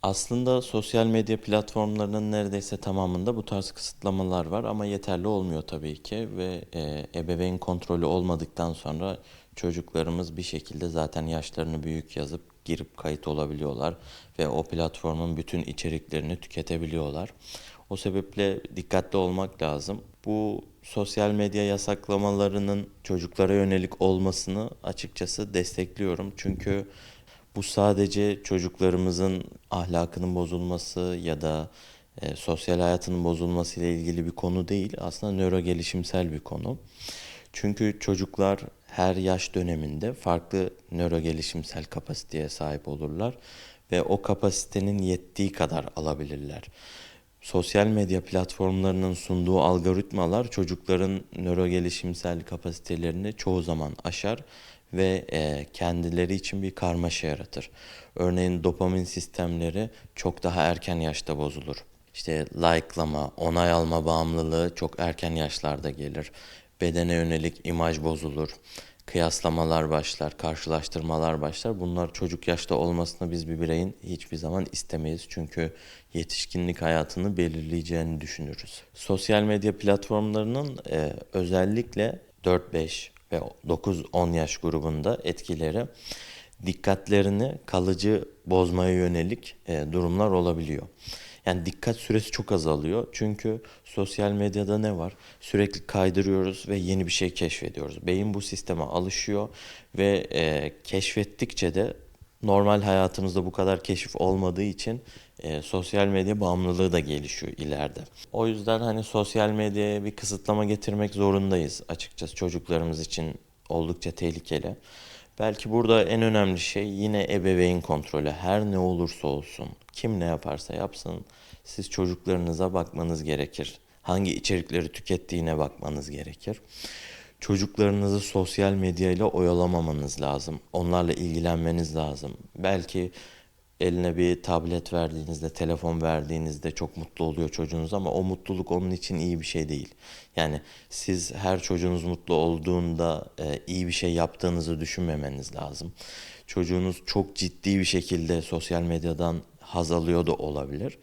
Aslında sosyal medya platformlarının neredeyse tamamında bu tarz kısıtlamalar var ama yeterli olmuyor tabii ki ve ebeveyn kontrolü olmadıktan sonra çocuklarımız bir şekilde zaten yaşlarını büyük yazıp girip kayıt olabiliyorlar ve o platformun bütün içeriklerini tüketebiliyorlar. O sebeple dikkatli olmak lazım. Bu sosyal medya yasaklamalarının çocuklara yönelik olmasını açıkçası destekliyorum. Çünkü bu sadece çocuklarımızın ahlakının bozulması ya da sosyal hayatının bozulması ile ilgili bir konu değil. Aslında nöro gelişimsel bir konu. Çünkü çocuklar her yaş döneminde farklı nöro gelişimsel kapasiteye sahip olurlar ve o kapasitenin yettiği kadar alabilirler. Sosyal medya platformlarının sunduğu algoritmalar çocukların nöro gelişimsel kapasitelerini çoğu zaman aşar ve kendileri için bir karmaşa yaratır. Örneğin dopamin sistemleri çok daha erken yaşta bozulur. İşte like'lama, onay alma bağımlılığı çok erken yaşlarda gelir. Bedene yönelik imaj bozulur. Kıyaslamalar başlar, karşılaştırmalar başlar. Bunlar çocuk yaşta olmasını biz bir bireyin hiçbir zaman istemeyiz. Çünkü yetişkinlik hayatını belirleyeceğini düşünürüz. Sosyal medya platformlarının özellikle 4-5 ve 9-10 yaş grubunda etkileri dikkatlerini kalıcı bozmaya yönelik durumlar olabiliyor. Yani dikkat süresi çok azalıyor. Çünkü sosyal medyada ne var? Sürekli kaydırıyoruz ve yeni bir şey keşfediyoruz. Beyin bu sisteme alışıyor ve keşfettikçe de normal hayatımızda bu kadar keşif olmadığı için sosyal medya bağımlılığı da gelişiyor ileride. O yüzden hani sosyal medyaya bir kısıtlama getirmek zorundayız açıkçası çocuklarımız için oldukça tehlikeli. Belki burada en önemli şey yine ebeveyn kontrolü. Her ne olursa olsun, kim ne yaparsa yapsın, siz çocuklarınıza bakmanız gerekir. Hangi içerikleri tükettiğine bakmanız gerekir. Çocuklarınızı sosyal medya ile oyalamamanız lazım. Onlarla ilgilenmeniz lazım. Belki eline bir tablet verdiğinizde, telefon verdiğinizde çok mutlu oluyor çocuğunuz ama o mutluluk onun için iyi bir şey değil. Yani siz her çocuğunuz mutlu olduğunda iyi bir şey yaptığınızı düşünmemeniz lazım. Çocuğunuz çok ciddi bir şekilde sosyal medyadan haz alıyor da olabilir.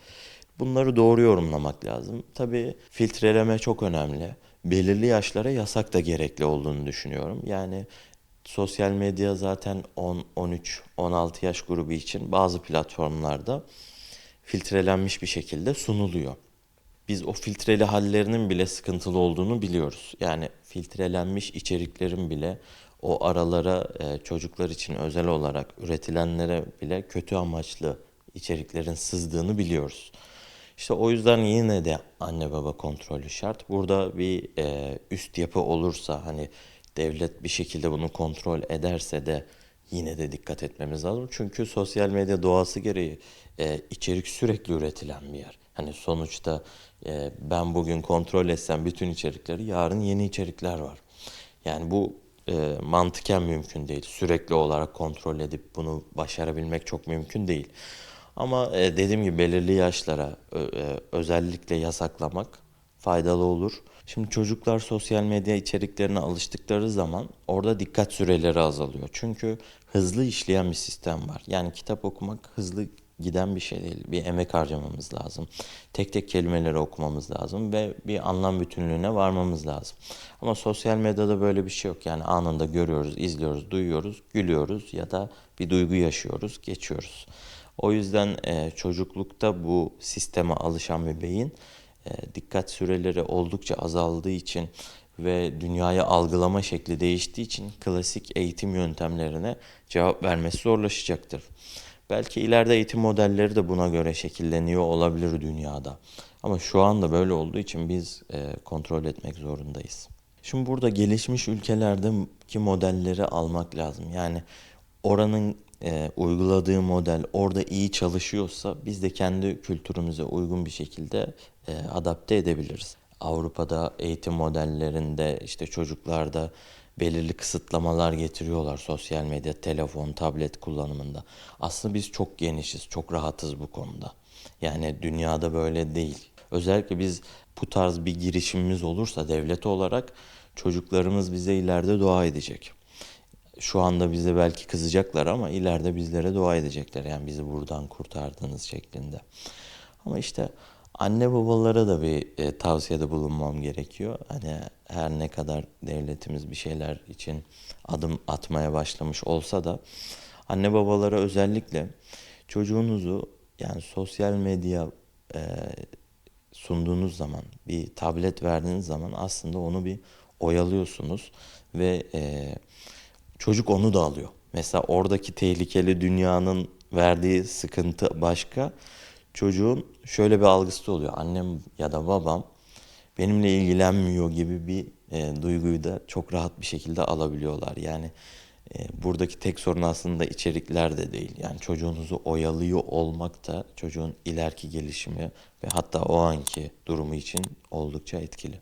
Bunları doğru yorumlamak lazım. Tabii filtreleme çok önemli. Belirli yaşlara yasak da gerekli olduğunu düşünüyorum. Yani sosyal medya zaten 10, 13, 16 yaş grubu için bazı platformlarda filtrelenmiş bir şekilde sunuluyor. Biz o filtreli hallerinin bile sıkıntılı olduğunu biliyoruz. Yani filtrelenmiş içeriklerin bile o aralara çocuklar için özel olarak üretilenlere bile kötü amaçlı içeriklerin sızdığını biliyoruz. İşte o yüzden yine de anne baba kontrolü şart. Burada bir üst yapı olursa hani devlet bir şekilde bunu kontrol ederse de yine de dikkat etmemiz lazım. Çünkü sosyal medya doğası gereği içerik sürekli üretilen bir yer. Hani sonuçta ben bugün kontrol etsem bütün içerikleri yarın yeni içerikler var. Yani bu mantıken mümkün değil. Sürekli olarak kontrol edip bunu başarabilmek çok mümkün değil. Ama dediğim gibi belirli yaşlara özellikle yasaklamak faydalı olur. Şimdi çocuklar sosyal medya içeriklerine alıştıkları zaman orada dikkat süreleri azalıyor. Çünkü hızlı işleyen bir sistem var. Yani kitap okumak hızlı giden bir şey değil. Bir emek harcamamız lazım. Tek tek kelimeleri okumamız lazım ve bir anlam bütünlüğüne varmamız lazım. Ama sosyal medyada böyle bir şey yok. Yani anında görüyoruz, izliyoruz, duyuyoruz, gülüyoruz ya da bir duygu yaşıyoruz, geçiyoruz. O yüzden çocuklukta bu sisteme alışan bir beyin dikkat süreleri oldukça azaldığı için ve dünyayı algılama şekli değiştiği için klasik eğitim yöntemlerine cevap vermesi zorlaşacaktır. Belki ileride eğitim modelleri de buna göre şekilleniyor olabilir dünyada. Ama şu anda böyle olduğu için biz kontrol etmek zorundayız. Şimdi burada gelişmiş ülkelerdeki modelleri almak lazım. Yani oranın uyguladığı model orada iyi çalışıyorsa biz de kendi kültürümüze uygun bir şekilde adapte edebiliriz. Avrupa'da eğitim modellerinde işte çocuklarda belirli kısıtlamalar getiriyorlar sosyal medya, telefon, tablet kullanımında. Aslında biz çok genişiz, çok rahatız bu konuda. Yani dünyada böyle değil. Özellikle biz bu tarz bir girişimimiz olursa devlet olarak çocuklarımız bize ileride dua edecek. şu anda bize belki kızacaklar ama ileride bizlere dua edecekler. Yani bizi buradan kurtardığınız şeklinde. Ama işte anne babalara da bir tavsiyede bulunmam gerekiyor. Hani her ne kadar devletimiz bir şeyler için adım atmaya başlamış olsa da anne babalara özellikle çocuğunuzu, yani sosyal medya e, sunduğunuz zaman, bir tablet verdiğiniz zaman aslında onu bir oyalıyorsunuz ve çocuk onu da alıyor. Mesela oradaki tehlikeli dünyanın verdiği sıkıntı başka. Çocuğun şöyle bir algısı oluyor. Annem ya da babam benimle ilgilenmiyor gibi bir duyguyu da çok rahat bir şekilde alabiliyorlar. Yani buradaki tek sorun aslında içerikler de değil. Yani çocuğunuzu oyalıyor olmak da çocuğun ileriki gelişimi ve hatta o anki durumu için oldukça etkili.